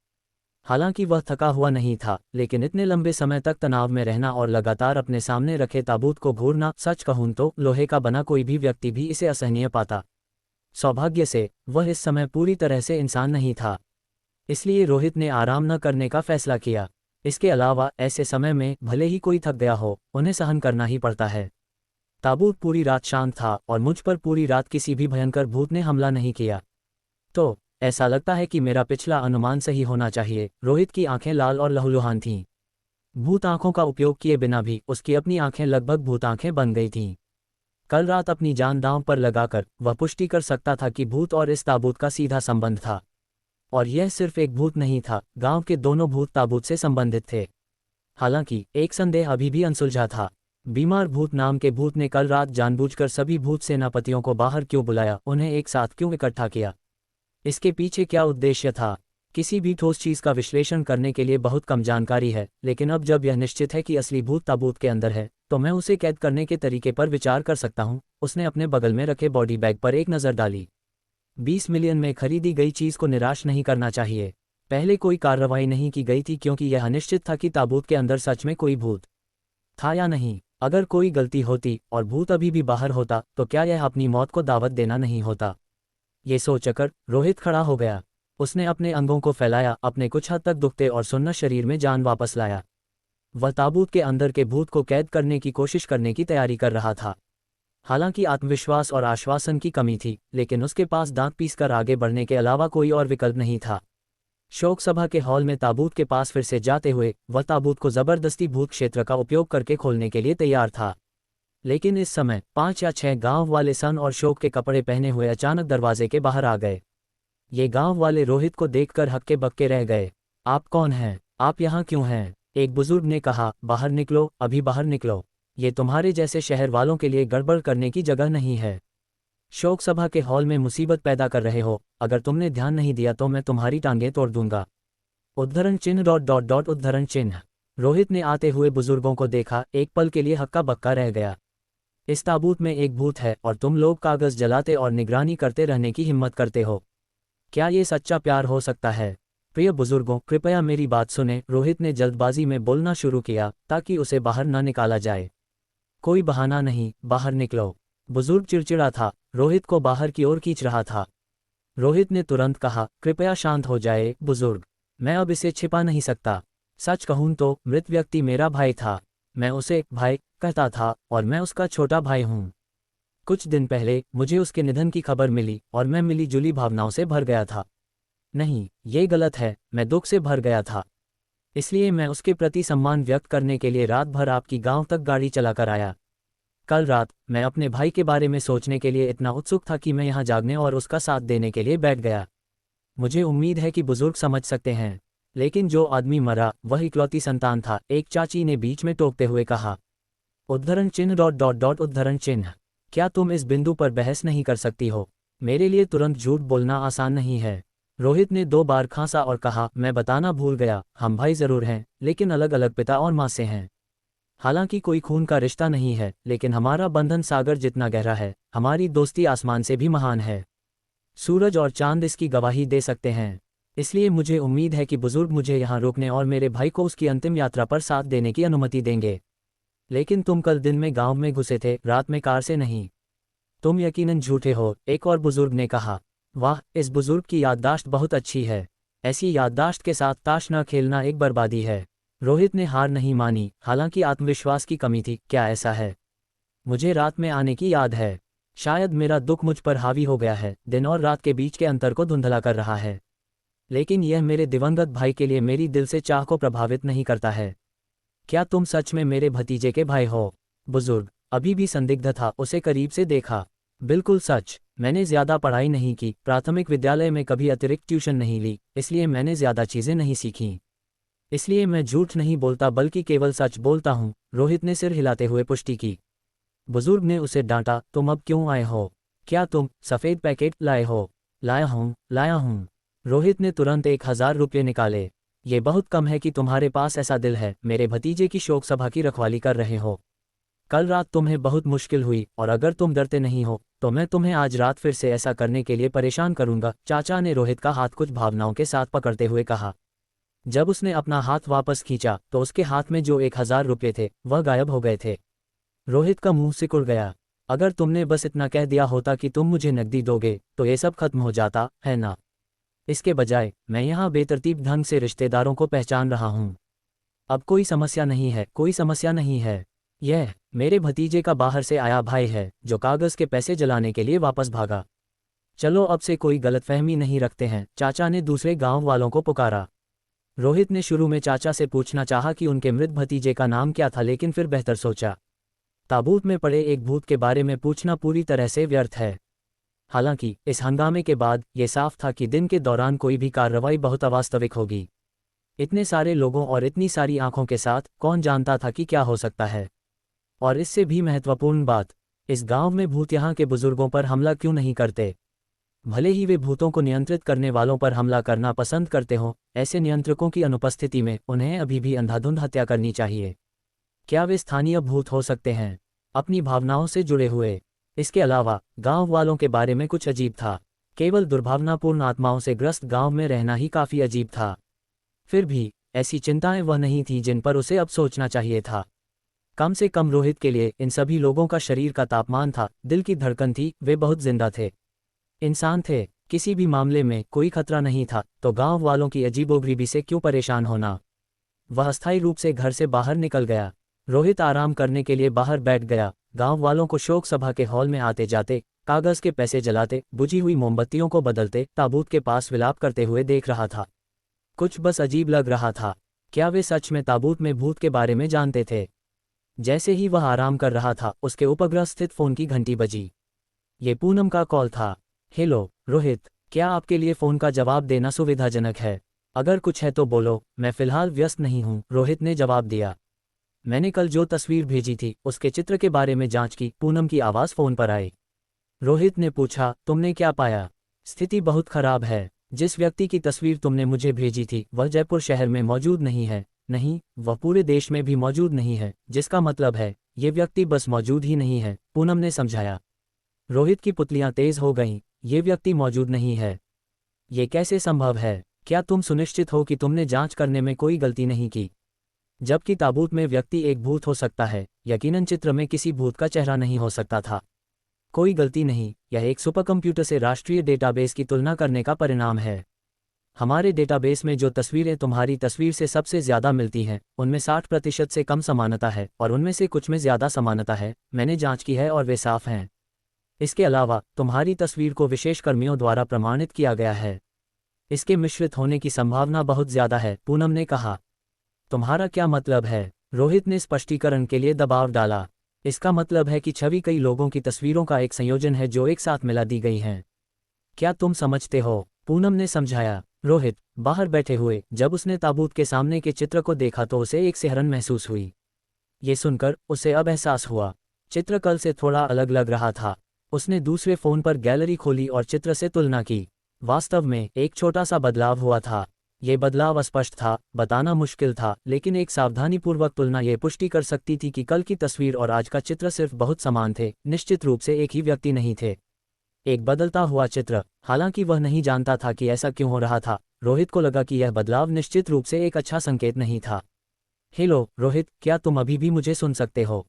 हालांकि वह थका हुआ नहीं था, लेकिन इतने लंबे समय तक तनाव में रहना और लगातार अपने सामने रखे ताबूत को घूरना, सच कहूं तो लोहे का बना कोई भी व्यक्ति भी इसे असहनीय पाता। सौभाग्य से वह इस समय पूरी तरह से इंसान नहीं था, इसलिए रोहित ने आराम न करने का फैसला किया। इसके अलावा ऐसे समय में भले ही कोई थक गया हो, उन्हें सहन करना ही पड़ता है। ताबूत पूरी रात शांत था और मुझ पर पूरी रात किसी भी भयंकर भूत ने हमला नहीं किया। तो ऐसा लगता है कि मेरा पिछला अनुमान सही होना चाहिए। रोहित की आंखें लाल और लहूलुहान थीं। भूत आंखों का उपयोग किए बिना भी उसकी अपनी आंखें लगभग भूत आंखें बन गई थीं। कल रात अपनी जान दांव पर लगाकर वह पुष्टि कर सकता था कि भूत और इस ताबूत का सीधा संबंध था। और यह सिर्फ एक भूत नहीं था, गांव के दोनों भूत ताबूत से संबंधित थे। हालांकि एक संदेह अभी भी अनसुलझा था। बीमार भूत नाम के भूत ने कल रात जानबूझकर सभी भूत सेनापतियों को बाहर क्यों बुलाया, उन्हें एक साथ क्यों इकट्ठा किया? इसके पीछे क्या उद्देश्य था? किसी भी ठोस चीज का विश्लेषण करने के लिए बहुत कम जानकारी है, लेकिन अब जब यह निश्चित है कि असली भूत ताबूत के अंदर है, तो मैं उसे कैद करने के तरीके पर विचार कर सकता हूं। उसने अपने बगल में रखे बॉडी बैग पर एक नज़र डाली। 20 मिलियन में खरीदी गई चीज को निराश नहीं करना चाहिए। पहले कोई कार्रवाई नहीं की गई थी क्योंकि यह अनिश्चित था कि ताबूत के अंदर सच में कोई भूत था या नहीं। अगर कोई गलती होती और भूत अभी भी बाहर होता, तो क्या यह अपनी मौत को दावत देना नहीं होता? ये सोचकर रोहित खड़ा हो गया। उसने अपने अंगों को फैलाया, अपने कुछ हद तक दुखते और सुन्न शरीर में जान वापस लाया। वह ताबूत के अंदर के भूत को कैद करने की कोशिश करने की तैयारी कर रहा था। हालांकि आत्मविश्वास और आश्वासन की कमी थी, लेकिन उसके पास दांत पीसकर आगे बढ़ने के अलावा कोई और विकल्प नहीं था। शोक सभा के हॉल में ताबूत के पास फिर से जाते हुए वह ताबूत को जबरदस्ती भूत क्षेत्र का उपयोग करके खोलने के लिए तैयार था। लेकिन इस समय 5 या 6 गांव वाले सन और शोक के कपड़े पहने हुए अचानक दरवाजे के बाहर आ गए। ये गांव वाले रोहित को देखकर हक्के बक्के रह गए। आप कौन हैं? आप यहाँ क्यों हैं? एक बुजुर्ग ने कहा, बाहर निकलो, अभी बाहर निकलो। ये तुम्हारे जैसे शहर वालों के लिए गड़बड़ करने की जगह नहीं है। शोक सभा के हॉल में मुसीबत पैदा कर रहे हो। अगर तुमने ध्यान नहीं दिया तो मैं तुम्हारी टांगें तोड़ दूंगा। उद्धरण चिन्ह डॉट डॉट डॉट उद्धरण चिन्ह। रोहित ने आते हुए बुजुर्गों को देखा, एक पल के लिए हक्का बक्का रह गया। इस ताबूत में एक भूत है और तुम लोग कागज जलाते और निगरानी करते रहने की हिम्मत करते हो। क्या ये सच्चा प्यार हो सकता है? प्रिय बुजुर्गों, कृपया मेरी बात सुने। रोहित ने जल्दबाजी में बोलना शुरू किया ताकि उसे बाहर न निकाला जाए। कोई बहाना नहीं, बाहर निकलो। बुजुर्ग चिड़चिड़ा था, रोहित को बाहर की ओर खींच रहा था। रोहित ने तुरंत कहा, कृपया शांत हो जाए बुजुर्ग, मैं अब इसे छिपा नहीं सकता। सच कहूं तो मृत व्यक्ति मेरा भाई था। मैं उसे भाई कहता था और मैं उसका छोटा भाई हूं। कुछ दिन पहले मुझे उसके निधन की खबर मिली और मैं मिली जुली भावनाओं से भर गया था। नहीं, ये गलत है। मैं दुख से भर गया था, इसलिए मैं उसके प्रति सम्मान व्यक्त करने के लिए रात भर आपकी गांव तक गाड़ी चलाकर आया। कल रात मैं अपने भाई के बारे में सोचने के लिए इतना उत्सुक था कि मैं यहाँ जागने और उसका साथ देने के लिए बैठ गया। मुझे उम्मीद है कि बुजुर्ग समझ सकते हैं, लेकिन जो आदमी मरा वह इकलौती संतान था, एक चाची ने बीच में टोकते हुए कहा। उद्धरण चिन्ह डॉट डॉट डॉट उद्धरण चिन्ह। क्या तुम इस बिंदु पर बहस नहीं कर सकती हो? मेरे लिए तुरंत झूठ बोलना आसान नहीं है। रोहित ने 2 बार खांसा और कहा, मैं बताना भूल गया, हम भाई जरूर हैं, लेकिन अलग अलग पिता और माँ से हैं। हालांकि कोई खून का रिश्ता नहीं है, लेकिन हमारा बंधन सागर जितना गहरा है, हमारी दोस्ती आसमान से भी महान है। सूरज और चांद इसकी गवाही दे सकते हैं। इसलिए मुझे उम्मीद है कि बुजुर्ग मुझे यहाँ रोकने और मेरे भाई को उसकी अंतिम यात्रा पर साथ देने की अनुमति देंगे। लेकिन तुम कल दिन में गांव में घुसे थे, रात में कार से नहीं। तुम यकीनन झूठे हो, एक और बुजुर्ग ने कहा। वाह, इस बुजुर्ग की याददाश्त बहुत अच्छी है। ऐसी याददाश्त के साथ ताश न खेलना एक बर्बादी है। रोहित ने हार नहीं मानी, हालांकि आत्मविश्वास की कमी थी। क्या ऐसा है? मुझे रात में आने की याद है। शायद मेरा दुख मुझ पर हावी हो गया है, दिन और रात के बीच के अंतर को धुंधला कर रहा है। लेकिन यह मेरे दिवंगत भाई के लिए मेरी दिल से चाह को प्रभावित नहीं करता है। क्या तुम सच में मेरे भतीजे के भाई हो? बुजुर्ग अभी भी संदिग्ध था, उसे करीब से देखा। बिल्कुल सच। मैंने ज्यादा पढ़ाई नहीं की, प्राथमिक विद्यालय में कभी अतिरिक्त ट्यूशन नहीं ली, इसलिए मैंने ज्यादा चीजें नहीं सीखीं। इसलिए मैं झूठ नहीं बोलता, बल्कि केवल सच बोलता हूँ। रोहित ने सिर हिलाते हुए पुष्टि की। बुजुर्ग ने उसे डांटा, तुम अब क्यों आए हो? क्या तुम सफेद पैकेट लाए हो? लाया हूँ, लाया हूँ। रोहित ने तुरंत 1000 रुपये निकाले। ये बहुत कम है कि तुम्हारे पास ऐसा दिल है, मेरे भतीजे की शोक सभा की रखवाली कर रहे हो। कल रात तुम्हें बहुत मुश्किल हुई, और अगर तुम डरते नहीं हो तो मैं तुम्हें आज रात फिर से ऐसा करने के लिए परेशान करूंगा। चाचा ने रोहित का हाथ कुछ भावनाओं के साथ पकड़ते हुए कहा। जब उसने अपना हाथ वापस खींचा तो उसके हाथ में जो 1000 रुपये थे वह गायब हो गए थे। रोहित का मुंह सिकुड़ गया। अगर तुमने बस इतना कह दिया होता कि तुम मुझे नकदी दोगे तो ये सब खत्म हो जाता, है ना? इसके बजाय मैं यहाँ बेतरतीब ढंग से रिश्तेदारों को पहचान रहा हूँ। अब कोई समस्या नहीं है, कोई समस्या नहीं है। यह मेरे भतीजे का बाहर से आया भाई है, जो कागज के पैसे जलाने के लिए वापस भागा। चलो अब से कोई गलतफहमी नहीं रखते हैं, चाचा ने दूसरे गांव वालों को पुकारा। रोहित ने शुरू में चाचा से पूछना चाहा कि उनके मृत भतीजे का नाम क्या था, लेकिन फिर बेहतर सोचा। ताबूत में पड़े एक भूत के बारे में पूछना पूरी तरह से व्यर्थ है। हालांकि इस हंगामे के बाद ये साफ था कि दिन के दौरान कोई भी कार्रवाई बहुत अवास्तविक होगी। इतने सारे लोगों और इतनी सारी आंखों के साथ कौन जानता था कि क्या हो सकता है? और इससे भी महत्वपूर्ण बात, इस गांव में भूत यहाँ के बुजुर्गों पर हमला क्यों नहीं करते? भले ही वे भूतों को नियंत्रित करने वालों पर हमला करना पसंद करते हों, ऐसे नियंत्रकों की अनुपस्थिति में उन्हें अभी भी अंधाधुंध हत्या करनी चाहिए। क्या वे स्थानीय भूत हो सकते हैं, अपनी भावनाओं से जुड़े हुए? इसके अलावा गांव वालों के बारे में कुछ अजीब था। केवल दुर्भावनापूर्ण आत्माओं से ग्रस्त गांव में रहना ही काफी अजीब था। फिर भी ऐसी चिंताएं वह नहीं थीं जिन पर उसे अब सोचना चाहिए था। कम से कम रोहित के लिए इन सभी लोगों का शरीर का तापमान था, दिल की धड़कन थी, वे बहुत जिंदा थे, इंसान थे। किसी भी मामले में कोई खतरा नहीं था, तो गांव वालों की अजीबोगरीबी से क्यों परेशान होना? वह अस्थायी रूप से घर से बाहर निकल गया। रोहित आराम करने के लिए बाहर बैठ गया। गांव वालों को शोक सभा के हॉल में आते जाते, कागज के पैसे जलाते, बुझी हुई मोमबत्तियों को बदलते, ताबूत के पास विलाप करते हुए देख रहा था। कुछ बस अजीब लग रहा था। क्या वे सच में ताबूत में भूत के बारे में जानते थे? जैसे ही वह आराम कर रहा था, उसके उपग्रह स्थित फोन की घंटी बजी। ये पूनम का कॉल था। हेलो रोहित, क्या आपके लिए फोन का जवाब देना सुविधाजनक है? अगर कुछ है तो बोलो, मैं फिलहाल व्यस्त नहीं हूँ, रोहित ने जवाब दिया। मैंने कल जो तस्वीर भेजी थी उसके चित्र के बारे में जांच की, पूनम की आवाज़ फोन पर आई। रोहित ने पूछा, तुमने क्या पाया? स्थिति बहुत खराब है। जिस व्यक्ति की तस्वीर तुमने मुझे भेजी थी वह जयपुर शहर में मौजूद नहीं है। नहीं, वह पूरे देश में भी मौजूद नहीं है, जिसका मतलब है ये व्यक्ति बस मौजूद ही नहीं है, पूनम ने समझाया। रोहित की पुतलियां तेज हो गईं। ये व्यक्ति मौजूद नहीं है? ये कैसे संभव है? क्या तुम सुनिश्चित हो कि तुमने जांच करने में कोई गलती नहीं की? जबकि ताबूत में व्यक्ति एक भूत हो सकता है, यकीनन चित्र में किसी भूत का चेहरा नहीं हो सकता था। कोई गलती नहीं, यह एक सुपरकंप्यूटर से राष्ट्रीय डेटाबेस की तुलना करने का परिणाम है। हमारे डेटाबेस में जो तस्वीरें तुम्हारी तस्वीर से सबसे ज्यादा मिलती हैं, उनमें 60% से कम समानता है, और उनमें से कुछ में ज्यादा समानता है। मैंने जांच की है और वे साफ हैं। इसके अलावा तुम्हारी तस्वीर को विशेष कर्मियों द्वारा प्रमाणित किया गया है। इसके मिश्रित होने की संभावना बहुत ज्यादा है, पूनम ने कहा। तुम्हारा क्या मतलब है? रोहित ने स्पष्टीकरण के लिए दबाव डाला। इसका मतलब है कि छवि कई लोगों की तस्वीरों का एक संयोजन है जो एक साथ मिला दी गई हैं। क्या तुम समझते हो? पूनम ने समझाया। रोहित बाहर बैठे हुए जब उसने ताबूत के सामने के चित्र को देखा तो उसे एक सिहरन महसूस हुई। ये सुनकर उसे अब एहसास हुआ, चित्र कल से थोड़ा अलग लग रहा था। उसने दूसरे फोन पर गैलरी खोली और चित्र से तुलना की। वास्तव में एक छोटा सा बदलाव हुआ था। ये बदलाव अस्पष्ट था, बताना मुश्किल था, लेकिन एक सावधानीपूर्वक तुलना ये पुष्टि कर सकती थी कि कल की तस्वीर और आज का चित्र सिर्फ बहुत समान थे, निश्चित रूप से एक ही व्यक्ति नहीं थे। एक बदलता हुआ चित्र। हालांकि वह नहीं जानता था कि ऐसा क्यों हो रहा था, रोहित को लगा कि यह बदलाव निश्चित रूप से एक अच्छा संकेत नहीं था। हेलो रोहित, क्या तुम अभी भी मुझे सुन सकते हो?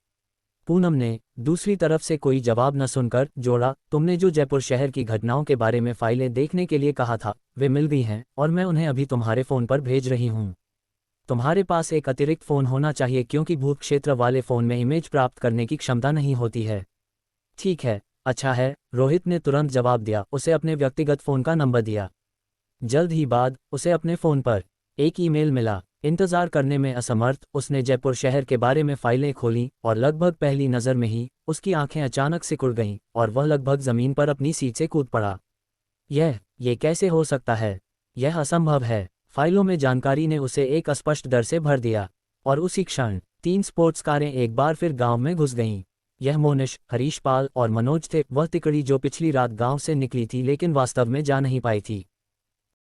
पूनम ने दूसरी तरफ से कोई जवाब न सुनकर जोड़ा, तुमने जो जयपुर शहर की घटनाओं के बारे में फाइलें देखने के लिए कहा था वे मिल गई हैं और मैं उन्हें अभी तुम्हारे फ़ोन पर भेज रही हूँ। तुम्हारे पास एक अतिरिक्त फ़ोन होना चाहिए क्योंकि भूत क्षेत्र वाले फ़ोन में इमेज प्राप्त करने की क्षमता नहीं होती है। ठीक है, अच्छा है, रोहित ने तुरंत जवाब दिया। उसे अपने व्यक्तिगत फ़ोन का नंबर दिया। जल्द ही बाद उसे अपने फ़ोन पर एक ईमेल मिला। इंतज़ार करने में असमर्थ उसने जयपुर शहर के बारे में फाइलें खोलीं और लगभग पहली नज़र में ही उसकी आंखें अचानक सिकुड़ गईं और वह लगभग ज़मीन पर अपनी सीट से कूद पड़ा। ये कैसे हो सकता है? यह असंभव है। फाइलों में जानकारी ने उसे एक अस्पष्ट डर से भर दिया। और उसी क्षण 3 स्पोर्ट्स कारें एक बार फिर गांव में घुस गईं। यह मोनिश, हरीश पाल और मनोज थे, वह तिकड़ी जो पिछली रात गांव से निकली थी लेकिन वास्तव में जा नहीं पाई थी।